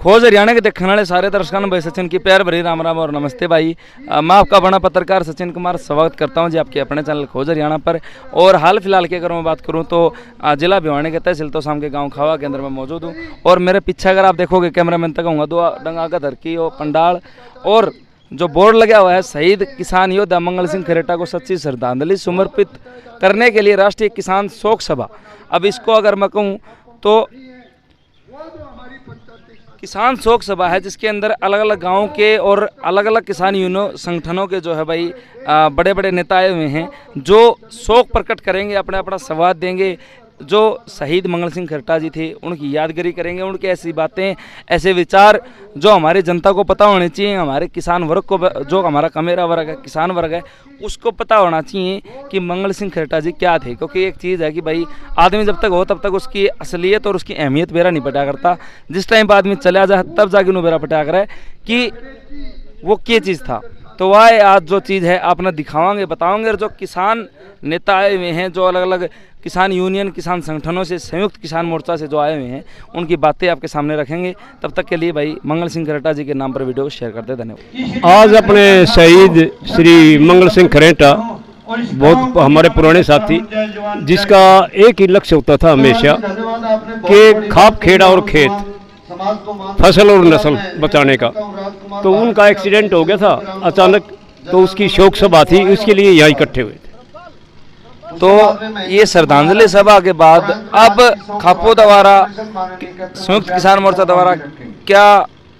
खोज हरियाणा के देखने वाले सारे दर्शकों भाई सचिन की प्यार भरी राम राम और नमस्ते भाई। मैं आपका बड़ा पत्रकार सचिन कुमार स्वागत करता हूं जी आपके अपने चैनल खोज हरियाणा पर। और हाल फिलहाल की अगर मैं बात करूं तो जिला भिवानी के तहसील तो शाम के गांव खावा के अंदर मैं मौजूद हूं। और मेरे पीछे अगर आप देखोगे कैमरामैन तक होगा दो डंगा का धरकी और पंडाल और जो बोर्ड लगा हुआ है शहीद किसान योद्धा मंगल सिंह खरेटा को सच्ची श्रद्धांजलि समर्पित करने के लिए राष्ट्रीय किसान शोक सभा। अब इसको अगर मैं कहूँ तो किसान शोक सभा है जिसके अंदर अलग अलग गांवों के और अलग अलग किसान यूनियन संगठनों के जो है भाई बड़े बड़े नेता आए हुए हैं जो शोक प्रकट करेंगे, अपना अपना संवाद देंगे। जो शहीद मंगल सिंह खरेटा जी थे उनकी यादगिरी करेंगे, उनके ऐसी बातें ऐसे विचार जो हमारी जनता को पता होने चाहिए, हमारे किसान वर्ग को, जो हमारा कमेरा वर्ग है, किसान वर्ग है, उसको पता होना चाहिए कि मंगल सिंह खरेटा जी क्या थे। क्योंकि एक चीज़ है कि भाई आदमी जब तक हो तब तक उसकी असलियत और उसकी अहमियत बेरा नहीं पटा करता। जिस टाइम पर आदमी चला जाए तब जाके उन्हें बेरा पटा कर है कि वो क्या चीज़ था। तो वह आज जो चीज़ है आपने दिखावांगे बताओगे। और जो किसान नेता आए हुए हैं, जो अलग अलग किसान यूनियन किसान संगठनों से संयुक्त किसान मोर्चा से जो आए हुए हैं, उनकी बातें आपके सामने रखेंगे। तब तक के लिए भाई मंगल सिंह खरेटा जी के नाम पर वीडियो को शेयर करते धन्यवाद। आज अपने शहीद श्री मंगल सिंह खरेटा बहुत हमारे पुराने साथी, जिसका एक ही लक्ष्य होता था हमेशा कि खाप खेड़ा और खेत फसल और नस्ल बचाने का। तो उनका एक्सीडेंट हो गया था अचानक, तो उसकी शोक सभा थी, उसके लिए यहाँ इकट्ठे हुए थे। तो ये श्रद्धांजलि सभा के बाद अब खापो द्वारा संयुक्त किसान मोर्चा द्वारा क्या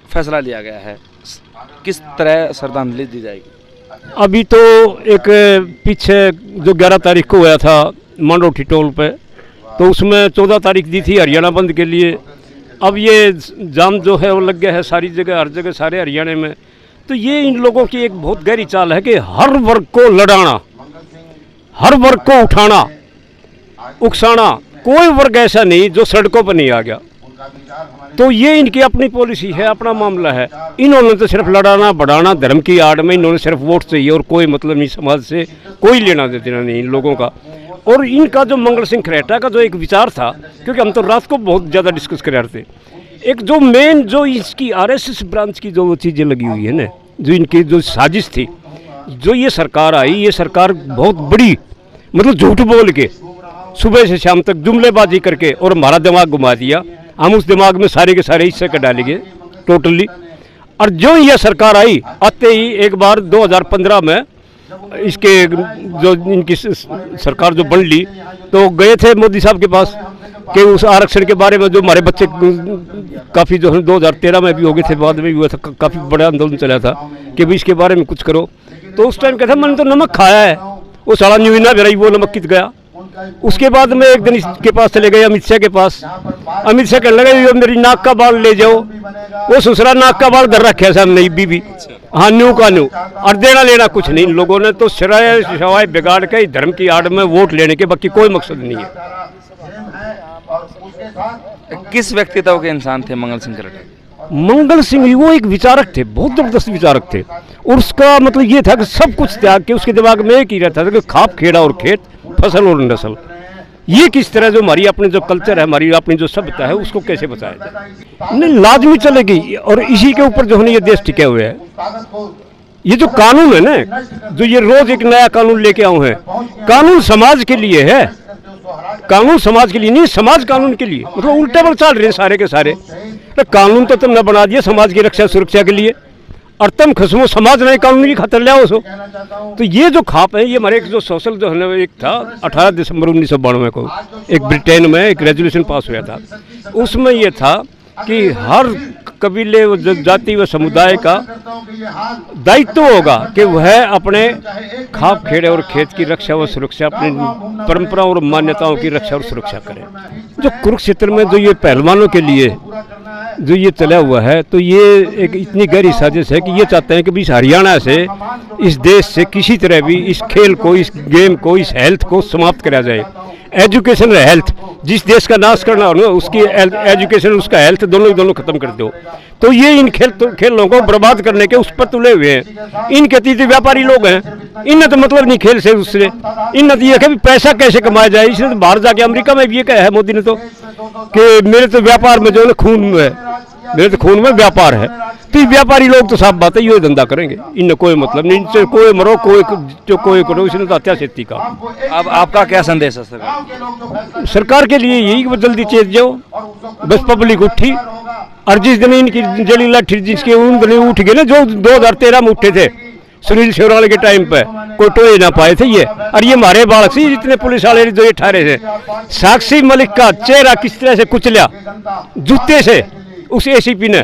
फैसला लिया गया है, किस तरह श्रद्धांजलि दी जाएगी? अभी तो एक पीछे जो 11 तारीख को हुआ था मांडोठी टोल पे, तो उसमें 14 तारीख दी थी हरियाणा बंद के लिए। अब ये जाम जो है वो लग गया है सारी जगह, हर जगह, सारे हरियाणा में। तो ये इन लोगों की एक बहुत गहरी चाल है कि हर वर्ग को लड़ाना, हर वर्ग को उठाना, उकसाना। कोई वर्ग ऐसा नहीं जो सड़कों पर नहीं आ गया। तो ये इनकी अपनी पॉलिसी है, अपना मामला है। इन्होंने तो सिर्फ लड़ाना बढ़ाना, धर्म की आड़ में इन्होंने सिर्फ वोट चाहिए और कोई मतलब नहीं, समाज से कोई लेना देना नहीं इन लोगों का। और इनका जो मंगल सिंह खरेटा का जो एक विचार था, क्योंकि हम तो रात को बहुत ज़्यादा डिस्कस कर रहे थे, एक जो मेन जो इसकी आरएसएस ब्रांच की जो चीज़ें लगी हुई है ना, जो इनकी जो साजिश थी, जो ये सरकार आई, ये सरकार बहुत बड़ी मतलब झूठ बोल के सुबह से शाम तक जुमलेबाजी करके और हमारा दिमाग घुमा दिया। हम उस दिमाग में सारे के सारे हिस्से कर डालेंगे टोटली। और जो यह सरकार आई आते ही एक बार 2015 में इसके जो इनकी सरकार जो बन ली, तो गए थे मोदी साहब के पास कि उस आरक्षण के बारे में जो हमारे बच्चे काफ़ी जो है 2013 में भी हो गए थे, बाद में भी हुआ था, काफ़ी बड़ा आंदोलन चला था कि भी इसके बारे में कुछ करो। तो उस टाइम कहते मैंने तो नमक खाया है, वो साला न्यूना बेराई वो नमक कित गया। उसके बाद में एक दिन इसके पास चले गए अमित शाह के पास। अमित शाह कहने लगे मेरी नाक का बाल ले जाओ। वो ससुरा नाक का बाल धर रखे सामने बीबी, हाँ न्यू का न्यू, और देना लेना कुछ नहीं। इन लोगों ने तो सिराय सवाई बिगाड़ के धर्म की आड़ में वोट लेने के, बाकी कोई मकसद नहीं है। किस व्यक्तित्व के इंसान थे मंगल सिंह खरेटा? मंगल सिंह वो एक विचारक थे, बहुत जबरदस्त विचारक थे। और उसका मतलब ये था कि सब कुछ त्याग के उसके दिमाग में एक ही रहता था कि खाप खेड़ा और खेत, फसल और नस्ल। ये किस तरह जो हमारी अपनी जो कल्चर है, हमारी अपनी जो सभ्यता है, उसको कैसे बचाया जाए। नहीं, लाजमी चलेगी। और इसी के ऊपर जो है ये देश टिके हुए है। ये जो कानून है ना, जो ये रोज एक नया कानून लेके आए हैं, कानून समाज के लिए है, कानून समाज के लिए नहीं, समाज कानून के लिए। मतलब उल्टे बल चल रहे हैं सारे के सारे। तो कानून तो तुमने बना दिया समाज की रक्षा सुरक्षा के लिए, और तुम खसमो समाज ने कानून की खतर लिया उसको। तो ये जो खाप है, ये हमारे एक जो सोशल जो है ना, एक था 18 दिसंबर 1992 को एक ब्रिटेन में एक रेजोल्यूशन पास हुआ था। उसमें ये था कि हर कबीले व जाति व समुदाय का दायित्व होगा कि वह अपने खाप खेड़े और खेत की रक्षा व सुरक्षा, अपनी परंपराओं और मान्यताओं की रक्षा और सुरक्षा करें। जो कुरुक्षेत्र में जो ये पहलवानों के लिए जो ये चला हुआ है, तो ये एक इतनी गहरी साजिश है कि ये चाहते हैं कि इस हरियाणा से, इस देश से किसी तरह भी इस खेल को, इस गेम को, इस हेल्थ को समाप्त करा जाए। एजुकेशन और हेल्थ, जिस देश का नाश करना हो ना, उसकी एजुकेशन उसका हेल्थ दोनों खत्म कर दो। तो ये इन खेलों को बर्बाद करने के उस पर तुले हुए हैं। इनके तीसरे व्यापारी लोग हैं, इन्हें तो मतलब नहीं खेल से उससे। इन्हें तो ये कि पैसा कैसे कमाया जाए। इसने तो बाहर जाके अमेरिका में भी ये कहा है मोदी ने तो कि मेरे तो व्यापार में जो है खून है, मेरे तो खून में व्यापार है। तो ये व्यापारी लोग तो साफ बात है ये धंधा करेंगे, इनमें कोई मतलब नहीं, इनसे कोई मरो कोई करो, इसने तो हत्या खेती का। अब आपका क्या संदेश है सरकार? सरकार के लिए यही कि जल्दी चेत जाओ, बस पब्लिक उठी और जिस दिन इनकी जली लाठी जिसके उन दिन उठ गए ना, जो 2013 में उठे थे सुनील शेवराल के टाइम पे, कोई टोए ना पाए थे ये। और ये हमारे बालक से जितने पुलिस वाले जो ये ठहरे थे, साक्षी मलिक का चेहरा किस तरह से कुचला जूते से उस एसीपी ने,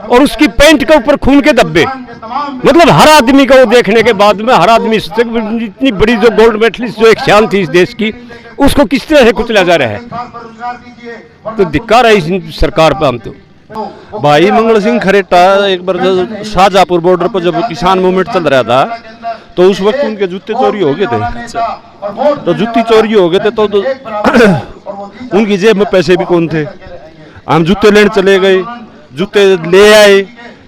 और उसकी पैंट के ऊपर खून के धब्बे। मतलब हर आदमी को देखने के बाद में हर आदमी इतनी बड़ी जो गोल्ड मेडलिस्ट जो एक शान थी इस देश की, उसको किस तरह से कुचला जा रहा है। तो धिक्कार है इस सरकार पर। हम तो भाई मंगल सिंह खरेटा एक बार जब शाहजहाँपुर बॉर्डर पर जब किसान मूवमेंट चल रहा था तो उस वक्त उनके जूते चोरी हो गए थे। तो जूती चोरी हो गए थे तो उनकी जेब में पैसे भी कौन थे। हम जूते लेने चले गए, जूते ले आए,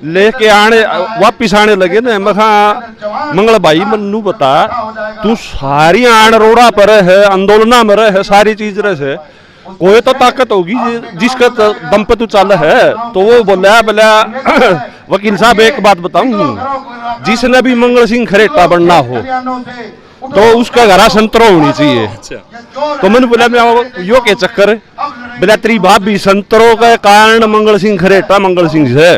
लेके आने वापिस आने लगे ना। मैं कहा मंगल भाई मन्नू बता, तू सारी आन रोड़ा पर है, आंदोलना में रहे, सारी चीज रहे, कोई तो ताकत होगी जिसका दम पे तू चल है। तो वो बोला वकील साहब एक बात बताऊं, जिसने भी मंगल सिंह खरेटा बनना हो तो उसका घरा संतरो होनी चाहिए। तो मैंने बोला मैं यो के चक्कर बोला तेरी भाभी संतरो के कारण मंगल सिंह खरेटा मंगल सिंह से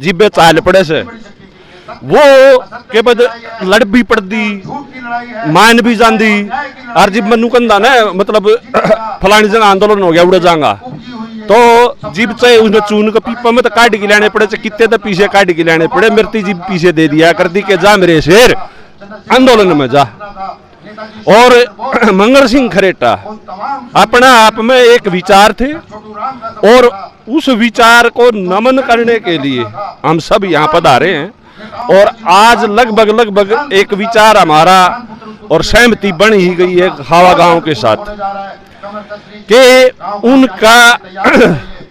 जिब्बे चाल पड़े से वो के बाद लड़ भी पड़ दी, मान भी जाती। और जब मनु कंधा ना मतलब फलानी जगह आंदोलन हो गया उड़ जाऊंगा, तो जिब से उसने चून के पीपा में तो काट के लाने पड़े, कितने तो पीछे काट के लाने पड़े। मेरी जिब पीछे दे दिया कर दी के जा मेरे शेर आंदोलन में जा। और मंगल सिंह खरेटा अपना आप में एक विचार थे, और उस विचार को नमन करने के लिए हम सब यहाँ पधारे हैं। और आज लगभग एक विचार हमारा और सहमति बन ही गई है हावा गांव के साथ कि उनका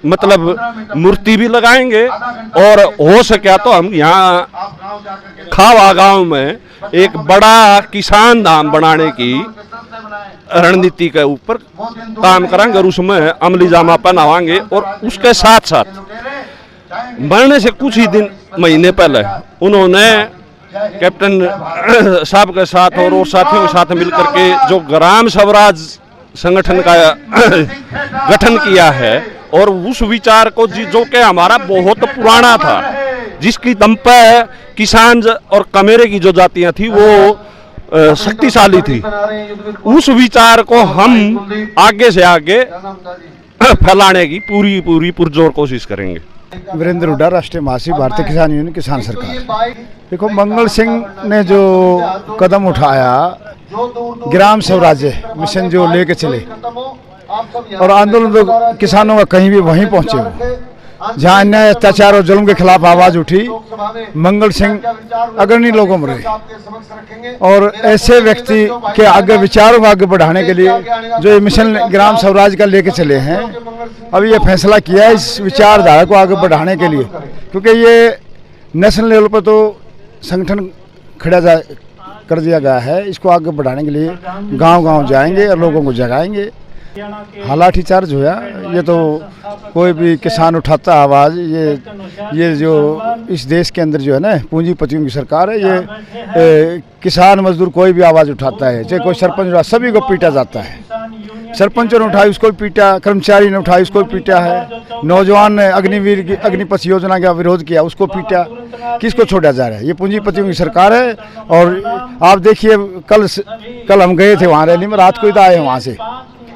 मतलब मूर्ति भी लगाएंगे, और हो सके तो हम यहाँ खावा गांव में एक बड़ा किसान धाम बनाने की रणनीति के ऊपर काम करेंगे और उसमें अमली जामा पहनावाएंगे। और उसके साथ साथ मरने से कुछ ही दिन महीने पहले उन्होंने कैप्टन साहब के साथ और साथियों के साथ मिलकर के जो ग्राम स्वराज संगठन का गठन किया है, और उस विचार को जो कि हमारा बहुत पुराना था, जिसकी दम पे किसान और कमेरे की जो जातियां थी वो शक्तिशाली थी, उस विचार को हम आगे से आगे फैलाने की पूरी पुरजोर कोशिश करेंगे। वीरेंद्र हुड्डा, राष्ट्रीय महासचिव, भारतीय किसान यूनियन, किसान सरकार। देखो, मंगल सिंह ने जो कदम उठाया, ग्राम स्वराज्य मिशन जो लेके चले, और आंदोलन तो किसानों का कहीं भी वहीं पहुंचे हो, जहाँ अन्याय अत्याचार और जुल्म के खिलाफ आवाज उठी, मंगल सिंह अग्रणी लोगों में रहे। और ऐसे व्यक्ति के आगे विचारों को आगे बढ़ाने के लिए जो ये मिशन ग्राम स्वराज का लेके चले हैं, अब ये फैसला किया है इस विचारधारा को आगे बढ़ाने के लिए, क्योंकि ये नेशनल लेवल पर तो संगठन खड़ा कर दिया गया है। इसको आगे बढ़ाने के लिए गांव-गांव जाएंगे और लोगों को जगाएंगे। लाठी चार्ज हुआ, ये तो कोई भी किसान उठाता आवाज़, ये जो इस देश के अंदर जो है ना पूंजीपतियों की सरकार है, ये किसान मजदूर कोई भी आवाज़ उठाता है, चाहे कोई सरपंच उठा, सभी को पीटा जाता है। सरपंचों ने उठाई उसको भी पीटा, कर्मचारी ने उठाई उसको भी पीटा है, नौजवान ने अग्निवीर की अग्निपथ योजना का विरोध किया उसको पीटा। किसको छोड़ा जा रहा है? ये पूंजीपतियों की सरकार है। और आप देखिए, कल हम गए थे वहाँ रैली में, रात को ही तो आए वहाँ से,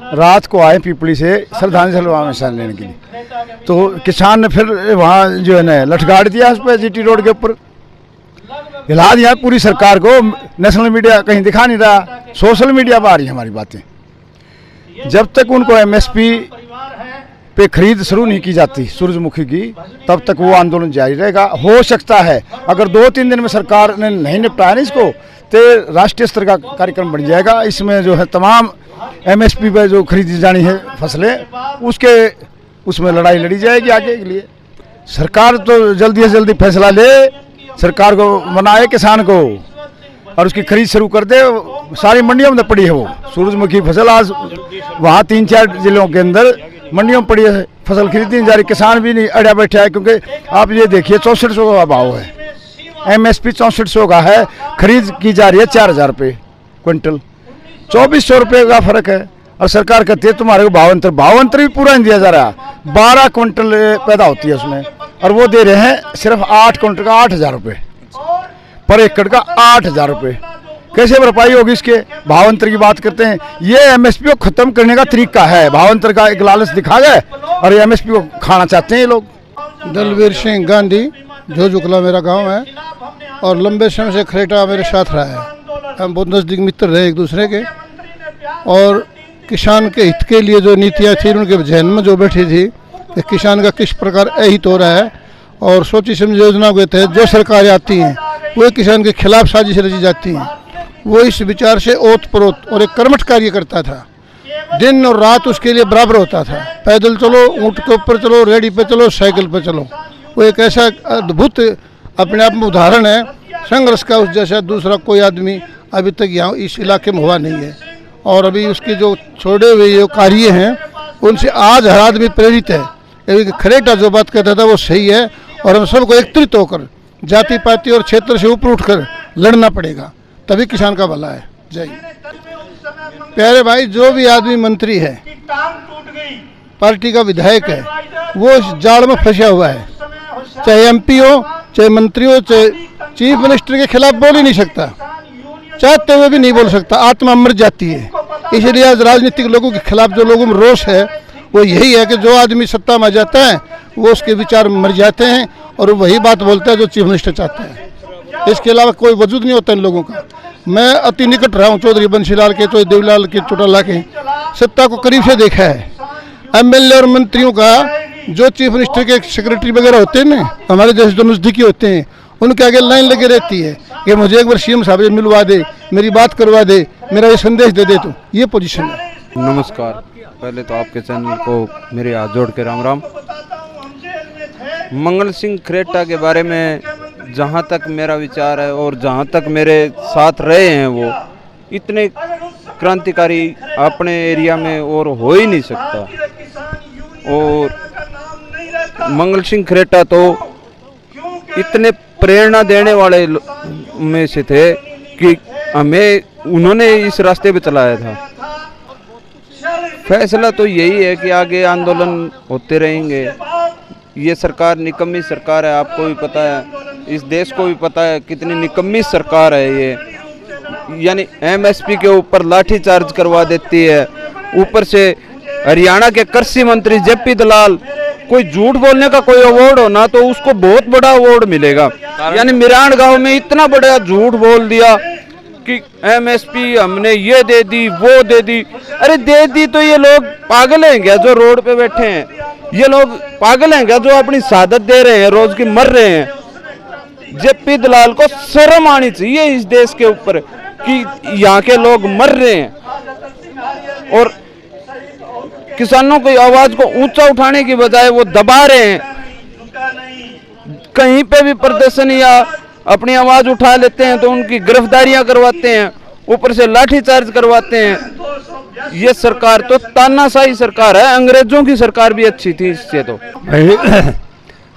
रात को आए पीपली से श्रद्धांजलि सभा में हिस्सा लेने के लिए। तो किसान ने फिर वहाँ जो है ना लठगाड़ दिया उस पर, जीटी रोड के ऊपर हिला दिया पूरी सरकार को। नेशनल मीडिया कहीं दिखा नहीं रहा, सोशल मीडिया पर आ रही है हमारी बातें। जब तक उनको एमएसपी पे खरीद शुरू नहीं की जाती सूरजमुखी की, तब तक वो आंदोलन जारी रहेगा। हो सकता है अगर 2-3 दिन में सरकार ने नहीं निपटाया ना इसको, तो राष्ट्रीय स्तर का कार्यक्रम बन जाएगा। इसमें जो है तमाम एमएसपी पे जो खरीदी जानी है फसलें, उसमें लड़ाई लड़ी जाएगी आगे के लिए। सरकार तो जल्दी से जल्दी फैसला ले, सरकार को मनाए किसान को, और उसकी खरीद शुरू कर दे। सारी मंडियों में पड़ी है वो सूरजमुखी फसल, आज वहाँ 3-4 जिलों के अंदर मंडियों में पड़ी है फसल खरीदी नहीं जा रही, किसान भी नहीं अड़ा बैठा है। क्योंकि आप ये देखिए 6400 का भाव है, MSP 6400 का है, खरीद की जा रही है 4000 रुपये क्विंटल, 2400 रुपये का फर्क है। और सरकार कहती है तुम्हारे को भाव अंतर भी पूरा नहीं दिया जा रहा। 12 क्विंटल पैदा होती है उसमें, और वो दे रहे हैं सिर्फ 8 क्विंटल का 8000 रुपये पर एकड़ का, 8000 रुपये। कैसे भरपाई होगी इसके? भाव अंतर की बात करते हैं। ये MSP को खत्म करने का तरीका है, भाव अंतर का एक लालच दिखा गए और ये MSP को खाना चाहते हैं ये लोग। दलवीर सिंह गांधी, झोझुकला मेरा गांव है, और लंबे समय से खरेटा मेरे साथ रहा है। हम बहुत नज़दीक मित्र रहे एक दूसरे के, और किसान के हित के लिए जो नीतियाँ थी उनके जहन में जो बैठी थी कि किसान का किस प्रकार अहित हो रहा है, और सोची समझी योजना के तहत जो सरकारें आती हैं वो किसान के खिलाफ साजिश रची जाती हैं। वो इस विचार से ओत प्रोत और एक कर्मठ कार्य करता था, दिन और रात उसके लिए बराबर होता था। पैदल चलो, ऊँट के ऊपर चलो, रेडी पे चलो, साइकिल पे चलो। वो एक ऐसा अद्भुत अपने आप में उदाहरण है संघर्ष का, उस जैसा दूसरा कोई आदमी अभी तक यहाँ इस इलाके में हुआ नहीं है। और अभी उसके जो छोड़े हुए जो कार्य हैं उनसे आज हर आदमी प्रेरित है। खरेटा जो बात कहता था वो सही है, और हम सबको एकत्रित होकर जाति पाति और क्षेत्र से ऊपर उठकर लड़ना पड़ेगा, तभी किसान का भला है। जय प्यारे भाई, जो भी आदमी मंत्री है, पार्टी का विधायक है, वो इस जाल में फंसा हुआ है। चाहे MP हो, चाहे मंत्री हो, चाहे चीफ मिनिस्टर के खिलाफ बोल ही नहीं सकता, चाहते हुए भी नहीं बोल सकता, आत्मा मर जाती है। इसलिए आज राजनीतिक लोगों के खिलाफ जो लोगों में रोष है वो यही है कि जो आदमी सत्ता में जाता है वो उसके विचार मर जाते हैं और वही बात बोलता है जो चीफ मिनिस्टर चाहते हैं। इसके अलावा कोई वजूद नहीं होता इन लोगों का। मैं अति निकट रहा हूँ चौधरी बंशीलाल के, चौधरी देवीलाल के, चौटाला के, सत्ता को करीब से देखा है। MLA और मंत्रियों का जो चीफ मिनिस्टर के सेक्रेटरी वगैरह होते हैं ना, हमारे जैसे जो नज़दीकी होते हैं, उनके आगे लाइन लगी रहती है कि मुझे एक बार CM साहब से मिलवा दे, मेरी बात करवा दे, मेरा ये संदेश दे दे। तो ये पोजीशन है। नमस्कार, पहले तो आपके चैनल को मेरे हाथ जोड़ के राम राम। मंगल सिंह खरेटा के बारे में जहाँ तक मेरा विचार है और जहाँ तक मेरे साथ रहे हैं, वो इतने क्रांतिकारी अपने एरिया में और हो ही नहीं सकता। और मंगल सिंह खरेटा तो इतने प्रेरणा देने वाले में से थे कि हमें उन्होंने इस रास्ते पे चलाया था। फैसला तो यही है कि आगे आंदोलन होते रहेंगे। ये सरकार निकम्मी सरकार है, आपको भी पता है, इस देश को भी पता है कितनी निकम्मी सरकार है ये। यानी MSP के ऊपर लाठी चार्ज करवा देती है, ऊपर से हरियाणा के कृषि मंत्री JP दलाल, कोई झूठ बोलने का कोई अवार्ड हो ना तो उसको बहुत बड़ा अवार्ड मिलेगा। यानी मिरान गांव में इतना बड़ा झूठ बोल दिया कि MSP हमने ये दे दी, वो दे दी। अरे दे दी तो ये लोग पागल हैं क्या जो रोड पे बैठे हैं? ये लोग पागल हैं क्या जो अपनी शहादत दे रहे हैं, रोज की मर रहे हैं? JP दलाल को शर्म आनी चाहिए इस देश के ऊपर कि यहाँ के लोग मर रहे हैं और किसानों की आवाज को ऊंचा उठाने की बजाय वो दबा रहे हैं। कहीं पे भी प्रदर्शन या अपनी आवाज उठा लेते हैं तो उनकी गिरफ्तारियां करवाते हैं, ऊपर से लाठीचार्ज करवाते हैं। ये सरकार तो तानाशाही सरकार है, अंग्रेजों की सरकार भी अच्छी थी इससे। तो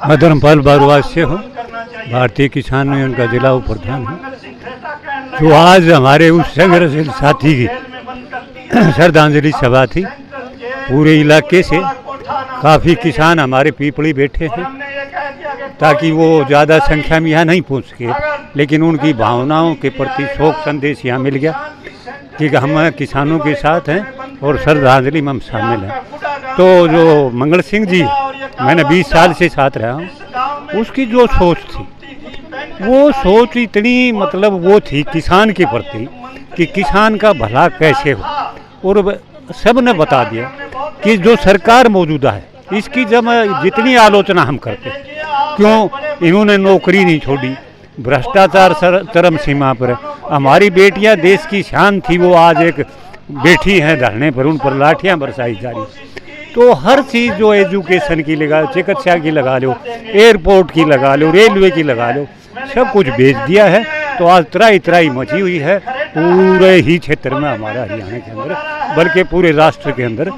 मैं धर्मपाल बारवास से हूँ, भारतीय किसान यूनियन का जिला उप प्रधान हूँ। जो आज हमारे उस संघर्षशील साथी की श्रद्धांजलि सभा थी, पूरे इलाके से काफ़ी किसान हमारे पीपली बैठे हैं ताकि वो ज़्यादा संख्या में यहाँ नहीं पहुँच सके, लेकिन उनकी भावनाओं के प्रति शोक संदेश यहाँ मिल गया कि हम किसानों के साथ हैं और श्रद्धांजलि में हम शामिल हैं। तो जो मंगल सिंह जी, मैंने 20 साल से साथ रहा हूँ, उसकी जो सोच थी वो सोच इतनी मतलब वो थी किसान के प्रति कि किसान का भला कैसे हो, और सब ने बता दिया कि जो सरकार मौजूदा है इसकी जब जितनी आलोचना हम करते हैं, क्यों इन्होंने नौकरी नहीं छोड़ी, भ्रष्टाचार चरम सीमा पर है, हमारी बेटियां देश की शान थी वो आज एक बैठी हैं धरने पर, उन पर लाठियां बरसाई जा रही। तो हर चीज़ जो एजुकेशन की लगा लो, चिकित्सा की लगा लो, एयरपोर्ट की लगा लो, रेलवे की लगा लो, सब कुछ बेच दिया है। तो आज त्राई त्राई मची हुई है पूरे ही क्षेत्र में, हमारे हरियाणा के अंदर, बल्कि पूरे राष्ट्र के अंदर।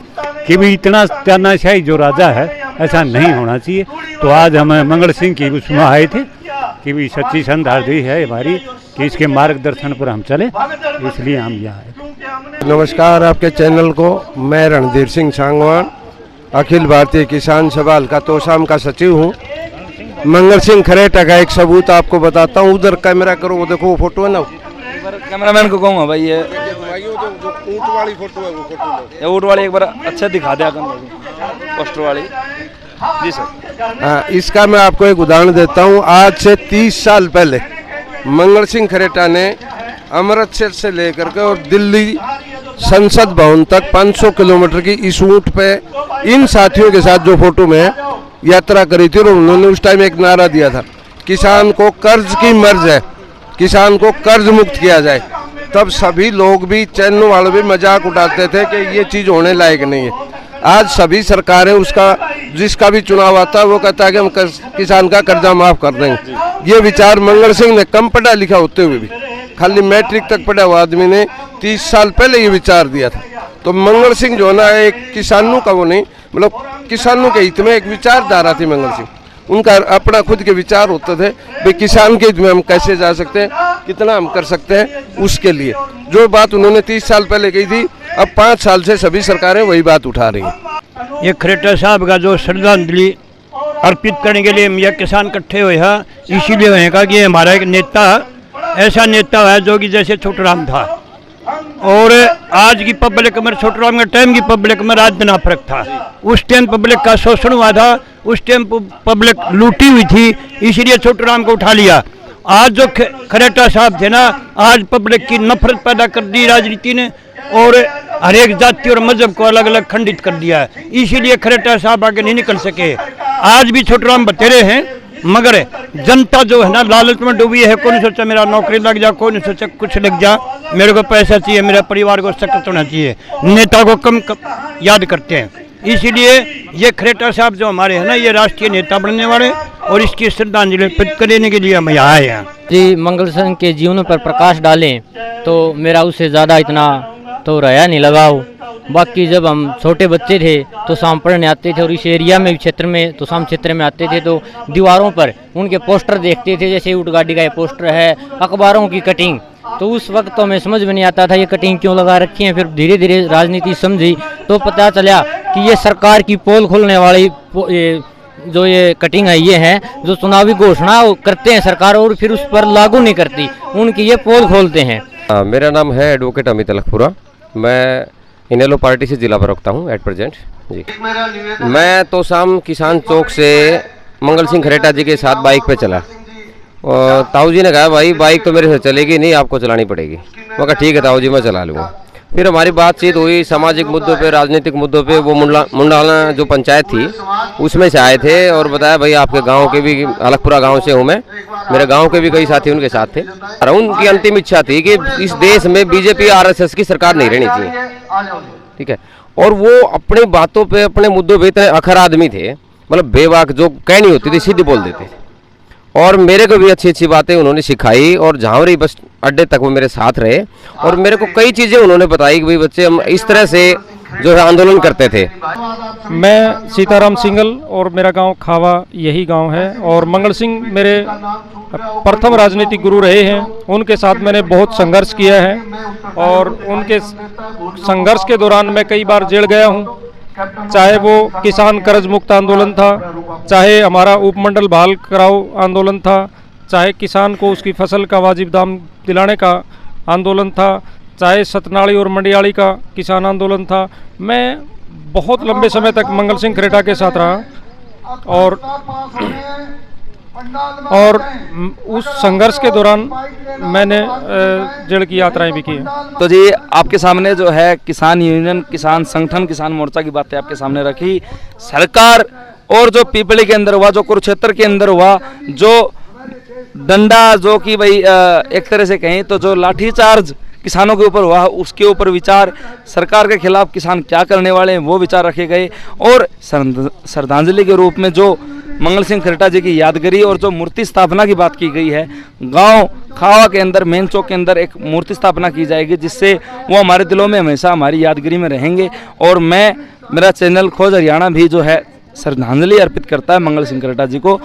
कि भी इतना तानाशाही जो राजा है ऐसा नहीं होना चाहिए। तो आज हम मंगल सिंह की उसमें आए थे कि भी सच्ची संधारदी है हमारी कि इसके मार्गदर्शन पर हम चले, इसलिए हम यहाँ आए। नमस्कार आपके चैनल को। मैं रणधीर सिंह सांगवान, अखिल भारतीय किसान सभा हल्का तोशाम का सचिव हूँ। मंगल सिंह खरेटा का एक सबूत आपको बताता हूँ। उधर कैमरा करो, वो देखो वो फोटो है ना, कैमरामैन को कहूँगा भाई ये ऊँट वाली फोटो है, वो फोटो ऊँट वाली एक बार अच्छा दिखा दिया पोस्टर वाली। जी सर। हाँ, इसका मैं आपको एक उदाहरण देता हूँ। आज से 30 साल पहले मंगल सिंह खरेटा ने अमृतसर से लेकर के और दिल्ली संसद भवन तक 500 किलोमीटर की इस ऊँट पे इन साथियों के साथ जो फोटो में है यात्रा करी थी। और उन्होंने उस टाइम एक नारा दिया था, किसान को कर्ज की मर्ज है, किसान को कर्ज मुक्त किया जाए। तब सभी लोग भी, चैनल वाले भी मजाक उड़ाते थे कि ये चीज़ होने लायक नहीं है। आज सभी सरकारें उसका जिसका भी चुनाव आता है वो कहता है कि हम किसान का कर्जा माफ कर देंगे। ये विचार मंगल सिंह ने कम पढ़ा लिखा होते हुए भी, खाली मैट्रिक तक पढ़ा हुआ आदमी ने 30 साल पहले ये विचार दिया था। तो मंगल सिंह जो ना एक किसानों का वो नहीं, मतलब किसानों के हित में एक विचारधारा थी मंगल सिंह। उनका अपना खुद के विचार होते थे भाई किसान के हित में हम कैसे जा सकते हैं, कितना हम कर सकते हैं। उसके लिए जो बात उन्होंने 30 साल पहले कही थी, अब 5 साल से सभी सरकारें वही बात उठा रही हैं। ये खरेटा साहब का जो श्रद्धांजलि अर्पित करने के लिए हम यह किसान इकट्ठे हुए हैं, इसीलिए हुए हैं कि हमारा एक नेता ऐसा नेता है जो कि जैसे छोटूराम था, और आज की पब्लिक में छोटूराम के टाइम की पब्लिक में रात दिन फर्क था। उस टाइम पब्लिक का शोषण हुआ था, उस टाइम पब्लिक लूटी हुई थी, इसीलिए छोटूराम को उठा लिया। आज जो खरेटा साहब थे ना, आज पब्लिक की नफरत पैदा कर दी राजनीति ने, और हर एक जाति और मजहब को अलग अलग खंडित कर दिया है। इसीलिए खरेटा साहब आगे नहीं निकल सके। आज भी छोटूराम बतेरे हैं, मगर जनता जो है ना लालच में डूबी है। कोई नहीं सोचा मेरा नौकरी लग जा, कोई नहीं सोचा कुछ लग जा, मेरे को पैसा चाहिए, मेरे परिवार को सशक्त होना चाहिए। नेता को कम याद करते हैं। इसीलिए ये खरेटा साहब जो हमारे हैं ना, ये राष्ट्रीय नेता बनने वाले, और इसकी श्रद्धांजलि अर्पित करने के लिए हम यहाँ आए हैं। जी, मंगल सिंह के जीवन पर प्रकाश डालें तो मेरा उससे ज़्यादा इतना तो रहा नहीं लगाओ। बाकी जब हम छोटे बच्चे थे तो शाम पढ़ने आते थे, और इस एरिया में क्षेत्र में तो शाम क्षेत्र में आते थे तो दीवारों पर उनके पोस्टर देखते थे, जैसे ऊँट गाड़ी का ये पोस्टर है, अखबारों की कटिंग। तो उस वक्त तो हमें समझ में नहीं आता था ये कटिंग क्यों लगा रखी है। फिर धीरे धीरे राजनीति समझी तो पता चला कि ये सरकार की पोल खोलने वाली जो ये कटिंग है, ये है जो चुनावी घोषणा करते हैं सरकार और फिर उस पर लागू नहीं करती, उनकी ये पोल खोलते हैं। मेरा नाम है एडवोकेट अमित अलखपुरा। मैं इनेलो पार्टी से जिला प्रवक्ता हूँ एट प्रेजेंट जी। मैं तो शाम किसान चौक से मंगल सिंह खरेटा जी के साथ बाइक पे चला, और ताऊ जी ने कहा भाई बाइक तो मेरे से चलेगी नहीं, आपको चलानी पड़ेगी। मैं कहा ठीक है ताऊ जी, मैं चला लूँगा। फिर हमारी बातचीत हुई सामाजिक मुद्दों पे, राजनीतिक मुद्दों पे। वो मुंडाला जो पंचायत थी उसमें से आए थे और बताया भाई आपके गांव के भी, अलखपुरा गांव से हूँ मैं, मेरे गांव के भी कई साथी उनके साथ थे। और उनकी अंतिम इच्छा थी कि इस देश में बीजेपी आरएसएस की सरकार नहीं रहनी चाहिए, ठीक है। और वो अपनी बातों पे, अपने मुद्दों पे इतने अखर आदमी थे, मतलब बेबाक जो कहनी होती थी सीधी बोल देते थे। और मेरे को भी अच्छी अच्छी बातें उन्होंने सिखाई, और झांवरी बस अड्डे तक वो मेरे साथ रहे, और मेरे को कई चीज़ें उन्होंने बताई कि भाई बच्चे हम इस तरह से जो है आंदोलन करते थे। मैं सीताराम सिंगल और मेरा गांव खावा यही गांव है, और मंगल सिंह मेरे प्रथम राजनीतिक गुरु रहे हैं। उनके साथ मैंने बहुत संघर्ष किया है, और उनके संघर्ष के दौरान मैं कई बार जेल गया हूँ। चाहे वो किसान कर्ज मुक्त आंदोलन था, चाहे हमारा उपमंडल बहाल कराओ आंदोलन था, चाहे किसान को उसकी फसल का वाजिब दाम दिलाने का आंदोलन था, चाहे सतनाड़ी और मंडियाली का किसान आंदोलन था। मैं बहुत लंबे समय तक मंगल सिंह खरेटा के साथ रहा, और उस संघर्ष के दौरान मैंने जेल की यात्राएं भी की हैं। तो जी आपके सामने जो है किसान यूनियन, किसान संगठन, किसान मोर्चा की बातें आपके सामने रखी। सरकार और जो पीपली के अंदर हुआ, जो कुरुक्षेत्र के अंदर हुआ, जो डंडा, जो कि भाई एक तरह से कहें तो जो लाठीचार्ज किसानों के ऊपर हुआ, उसके ऊपर विचार, सरकार के खिलाफ किसान क्या करने वाले हैं वो विचार रखे गए। और श्रद्धांजलि के रूप में जो मंगल सिंह खरेटा जी की यादगारी और जो मूर्ति स्थापना की बात की गई है, गांव खावा के अंदर मेन चौक के अंदर एक मूर्ति स्थापना की जाएगी, जिससे वो हमारे दिलों में हमेशा हमारी यादगारी में रहेंगे। और मैं मेरा चैनल खोज हरियाणा भी जो है श्रद्धांजलि अर्पित करता है मंगल सिंह खरेटा जी को।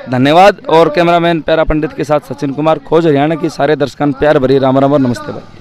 धन्यवाद। और कैमरामैन प्यारा पंडित के साथ सचिन कुमार, खोज हरियाणा की सारे दर्शकों प्यार भरी राम राम और नमस्ते भाई।